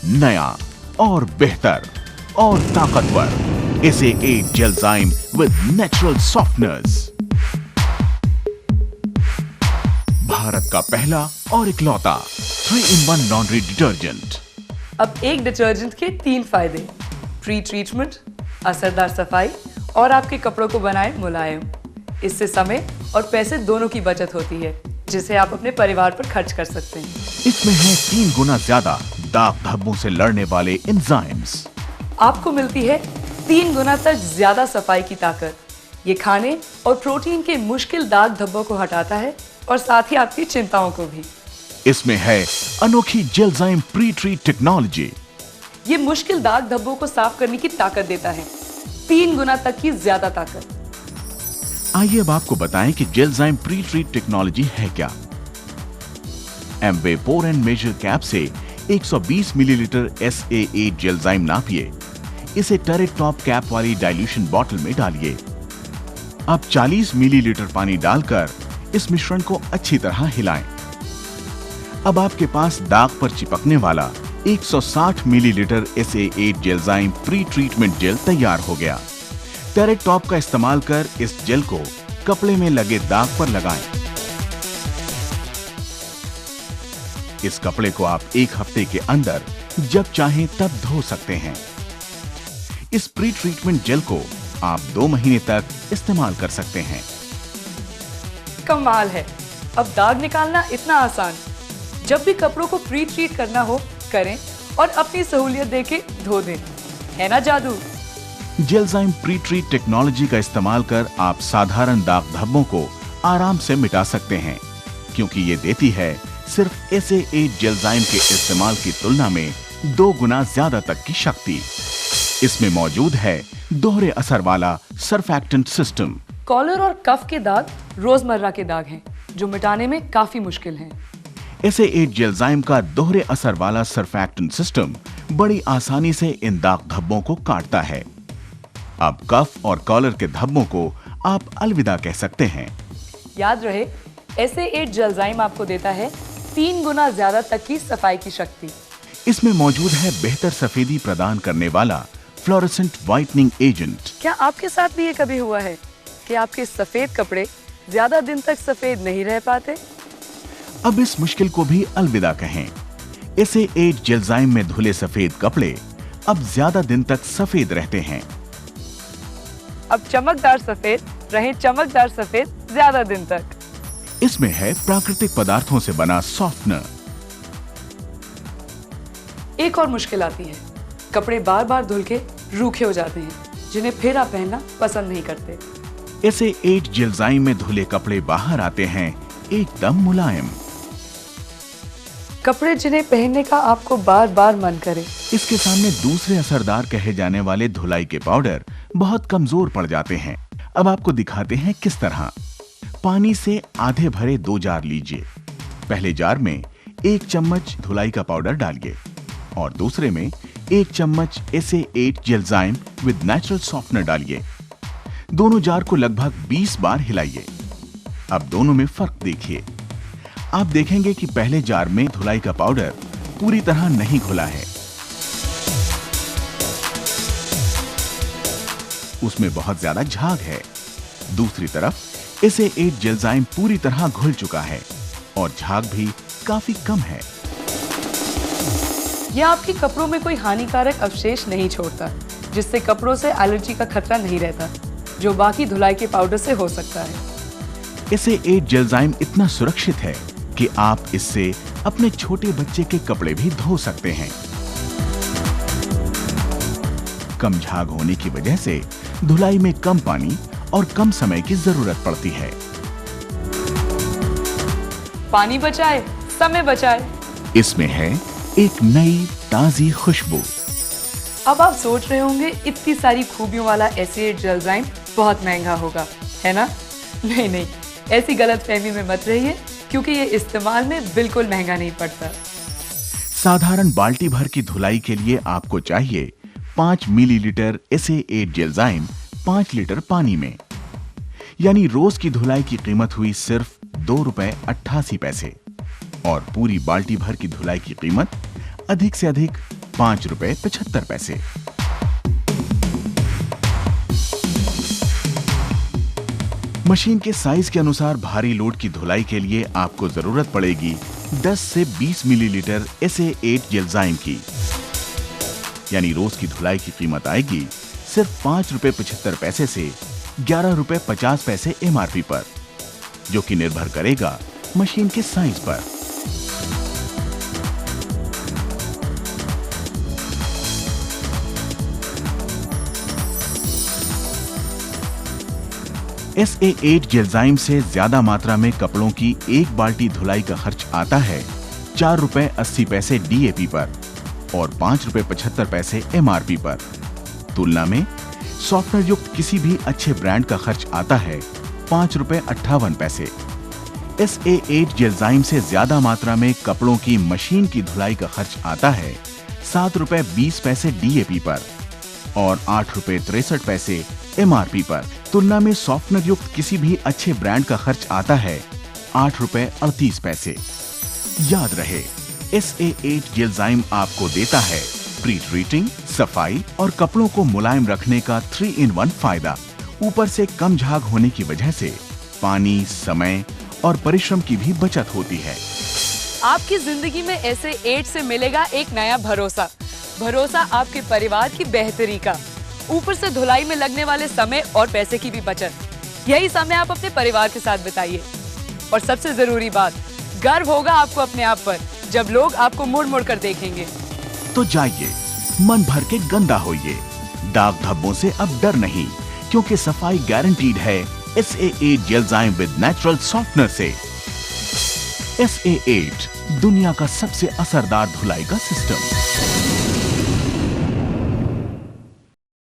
नया और बेहतर और ताकतवर SA8 gelzyme with natural softness. Bharat का पहला और इकलौता 3-in-1 लॉन्ड्री डिटर्जेंट। अब एक डिटर्जेंट के 3 फायदे: प्री ट्रीटमेंट, असरदार सफाई और आपके कपड़ों को बनाए मुलायम। इससे समय और पैसे दोनों की बचत होती है, जिसे आप अपने परिवार पर खर्च कर सकते हैं। इसमें है 3 गुना ज्यादा दाग धब्बों से लड़ने वाले एंजाइम्स। आपको मिलती है 3 गुना तक ज्यादा सफाई की ताकत। ये खाने और प्रोटीन के मुश्किल दाग धब्बों को हटाता है और साथ ही आपकी चिंताओं को भी। इसमें है अनोखी जेलजाइम प्री ट्रीट टेक्नोलॉजी। ये मुश्किल दाग धब्बों को साफ करने की ताकत देता है, 3 गुना तक की ज्यादा ताकत। आइए अब आपको बताएं कि जेलजाइम प्री ट्रीट टेक्नोलॉजी है क्या। Amway pour and measure cap से 120 मिलीलीटर SA8 जेलजाइम नापिए। इसे टरेट टॉप कैप वाली डाइल्यूशन बॉटल में डालिए। अब 40 मिलीलीटर पानी डालकर इस मिश्रण को अच्छी तरह हिलाएं। अब आपके पास दाग पर चिपकने वाला 160 millilitre SA8 gelzyme pre treatment gel तैयार हो गया। टरेट टॉप का इस्तेमाल कर इस जेल को कपड़े में लगे दाग पर लगाएं। इस कपड़े को आप 1 हफ्ते के अंदर जब चाहें तब धो सकते हैं। इस प्री ट्रीटमेंट जेल को आप 2 महीने तक इस्तेमाल कर सकते हैं। कमाल है, अब दाग निकालना इतना आसान। जब भी कपड़ों को प्री ट्रीट करना हो, करें और अपनी सहूलियत देके धो दें। है ना जादू? जेलजाइम प्री ट्रीट टेक्नोलॉजी का इस्तेमाल कर आप साधारण दाग धब्बों को आराम से मिटा सकते हैं, क्योंकि ये देती है सिर्फ SA8 जेलजाइम के इस्तेमाल की तुलना में 2 गुना ज्यादा तक की शक्ति। इसमें मौजूद है दोहरे असर वाला सर्फैक्टेंट सिस्टम। कॉलर और कफ के दाग रोजमर्रा के दाग हैं, जो मिटाने में काफी मुश्किल हैं। SA8 जेलजाइम का दोहरे असर वाला सर्फैक्टेंट सिस्टम बड़ी आसानी से इन दाग धब्बों को काटता है। अब कफ और कॉलर के धब्बों को आप अलविदा कह सकते हैं। याद रहे, SA8 जेलजाइम आपको देता है 3 गुना ज्यादा तक की सफाई की शक्ति। इसमें मौजूद है बेहतर सफेदी प्रदान करने वाला फ्लोरोसेंट व्हाइटनिंग एजेंट। क्या आपके साथ भी ये कभी हुआ है कि आपके सफेद कपड़े ज्यादा दिन तक सफेद नहीं रह पाते? अब इस मुश्किल को भी अलविदा कहें। SA8 जेलजाइम में धुले सफेद कपड़े अब ज्यादा दिन तक सफेद रहते हैं। अब चमकदार सफेद रहें, चमकदार सफेद ज्यादा दिन तक। इसमें है प्राकृतिक पदार्थों से बना सॉफ्टनर। एक और मुश्किल आती है, कपड़े बार बार धुल के रूखे हो जाते हैं, जिन्हें फिर आप पहनना पसंद नहीं करते। SA8 जेलजाइम में धुले कपड़े बाहर आते हैं एकदम मुलायम। कपड़े जिन्हें पहनने का आपको बार बार मन करे। इसके सामने दूसरे असरदार कहे जाने वाले धुलाई के पाउडर बहुत कमजोर पड़ जाते हैं। अब आपको दिखाते हैं किस तरह। पानी से आधे भरे 2 जार लीजिए। पहले जार में 1 चम्मच धुलाई का पाउडर डालिए और दूसरे में 1 चम्मच SA8 gelzyme with natural softener डालिए। दोनों जार को लगभग 20 बार हिलाइए। अब दोनों में फर्क देखिए। आप देखेंगे कि पहले जार में धुलाई का पाउडर पूरी तरह नहीं घुला है, उसमें बहुत ज्यादा झाग है। दूसरी तरफ SA8 जेलजाइम पूरी तरह घुल चुका है और झाग भी काफी कम है। यह आपके कपड़ों में कोई हानिकारक अवशेष नहीं छोड़ता, जिससे कपड़ों से एलर्जी का खतरा नहीं रहता, जो बाकी धुलाई के पाउडर से हो सकता है। SA8 जेलजाइम इतना सुरक्षित है कि आप इससे अपने छोटे बच्चे के कपड़े भी धो सकते हैं। कम झाग होने की वजह से धुलाई में कम पानी और कम समय की जरूरत पड़ती है। पानी बचाए, समय बचाए। इसमें है एक नई ताजी खुशबू। अब आप सोच रहे होंगे, इतनी सारी खूबियों वाला SA8 जेलजाइम बहुत महंगा होगा, है ना? नहीं, ऐसी गलतफहमी में मत रहिए, क्योंकि ये इस्तेमाल में बिल्कुल महंगा नहीं पड़ता। साधारण बाल्टी भर की धुलाई के लिए आपको चाहिए 5 मिलीलीटर SA8 जेलजाइम 5 लीटर पानी में। यानी रोज की धुलाई की कीमत हुई सिर्फ ₹2.88 और पूरी बाल्टी भर की धुलाई की कीमत अधिक से अधिक ₹5.75। मशीन के साइज के अनुसार भारी लोड की धुलाई के लिए आपको जरूरत पड़ेगी 10 से 20 मिलीलीटर SA8 जेलजाइम की। यानी रोज की धुलाई की कीमत आएगी सिर्फ ₹5.75 से ₹11.50 MRP पर, जो कि निर्भर करेगा मशीन के साइज पर। SA8 जेलजाइम से ज्यादा मात्रा में कपड़ों की एक बाल्टी धुलाई का खर्च आता है ₹4.80 DAP पर और ₹5.75 MRP पर। तुलना में सॉफ्टनर युक्त किसी भी अच्छे ब्रांड का खर्च आता है ₹5.58। SA8 जेलजाइम से ज्यादा मात्रा में कपड़ों की मशीन की धुलाई का खर्च आता है ₹7.20 DAP पर और ₹8.63 MRP पर। तुलना में सॉफ्टनर युक्त किसी भी अच्छे ब्रांड का खर्च आता है ₹8.38। याद रहे, SA8 जेलजाइम आपको देता है प्री ट्रीटिंग, सफाई और कपड़ों को मुलायम रखने का 3-in-1 फायदा। ऊपर से कम झाग होने की वजह से पानी, समय और परिश्रम की भी बचत होती है। आपकी जिंदगी में SA8 से मिलेगा एक नया भरोसा, भरोसा आपके परिवार की बेहतरी का। ऊपर से धुलाई में लगने वाले समय और पैसे की भी बचत। यही समय आप अपने परिवार के साथ बिताइए। और सबसे जरूरी बात, गर्व होगा आपको अपने आप पर जब लोग आपको मुड़ मुड़ कर देखेंगे। तो जाइए, मन भर के गंदा होइए। दाग धब्बों से अब डर नहीं, क्योंकि सफाई गारंटीड है SA8 gelzyme with natural softener से। SA8 दुनिया का सबसे असरदार धुलाई का सिस्टम।